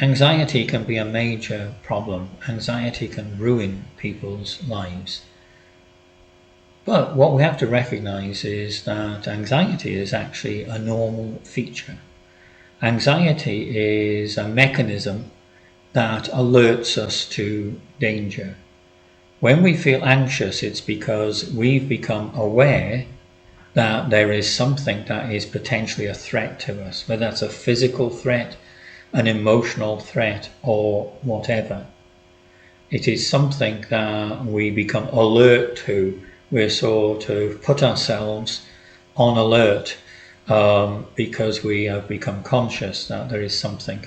Anxiety can be a major problem. Anxiety can ruin people's lives. But what we have to recognize is that anxiety is actually a normal feature. Anxiety is a mechanism that alerts us to danger. When we feel anxious, it's because we've become aware that there is something that is potentially a threat to us, whether that's a physical threat, an emotional threat, or whatever. It is something that we become alert to. We're sort of put ourselves on alert because we have become conscious that there is something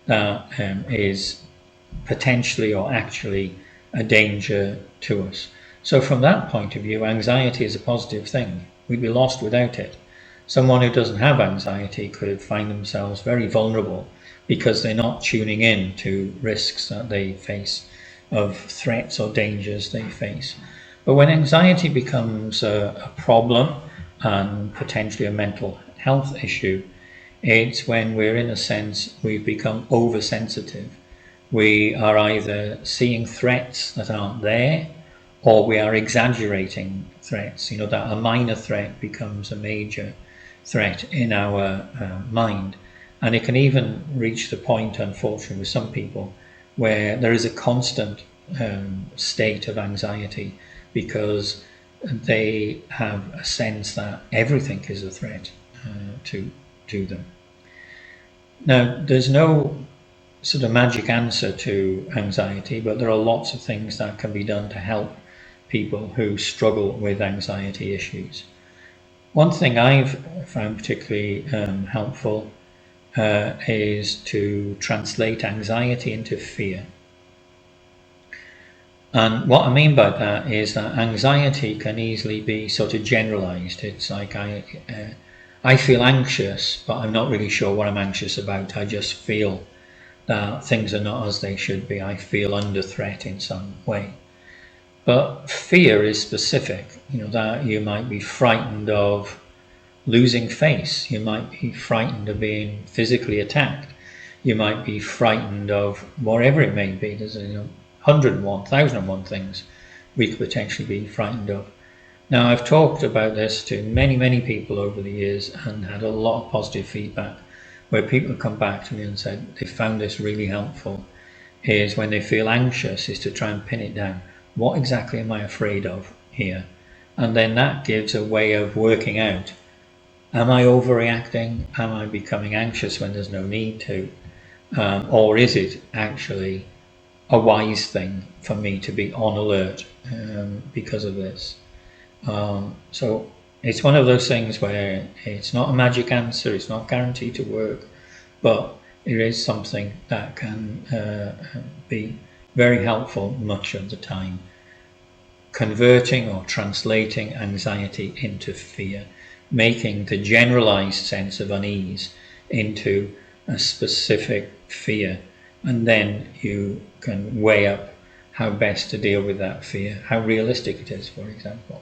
that is potentially or actually a danger to us. So from that point of view, anxiety is a positive thing. We'd be lost without it. Someone who doesn't have anxiety could find themselves very vulnerable because they're not tuning in to risks that they face, of threats or dangers they face. But when anxiety becomes a problem and potentially a mental health issue, it's when we're, in a sense, we've become oversensitive. We are either seeing threats that aren't there, or we are exaggerating threats, that a minor threat becomes a major threat in our mind. And it can even reach the point, unfortunately, with some people, where there is a constant state of anxiety because they have a sense that everything is a threat to them. Now, there's no sort of magic answer to anxiety, but there are lots of things that can be done to help people who struggle with anxiety issues. One thing I've found particularly helpful is to translate anxiety into fear. And what I mean by that is that anxiety can easily be sort of generalized. It's like I feel anxious, but I'm not really sure what I'm anxious about. I just feel that things are not as they should be. I feel under threat in some way. But fear is specific, that you might be frightened of losing face. You might be frightened of being physically attacked. You might be frightened of whatever it may be. There's 101, 1001 things we could potentially be frightened of. Now, I've talked about this to many, many people over the years and had a lot of positive feedback where people have come back to me and said they found this really helpful, is when they feel anxious is to try and pin it down. What exactly am I afraid of here? And then that gives a way of working out, am I overreacting? Am I becoming anxious when there's no need to? Or is it actually a wise thing for me to be on alert because of this? So it's one of those things where it's not a magic answer, it's not guaranteed to work, but it is something that can be very helpful much of the time. Converting or translating anxiety into fear, making the generalized sense of unease into a specific fear, and then you can weigh up how best to deal with that fear, how realistic it is, for example.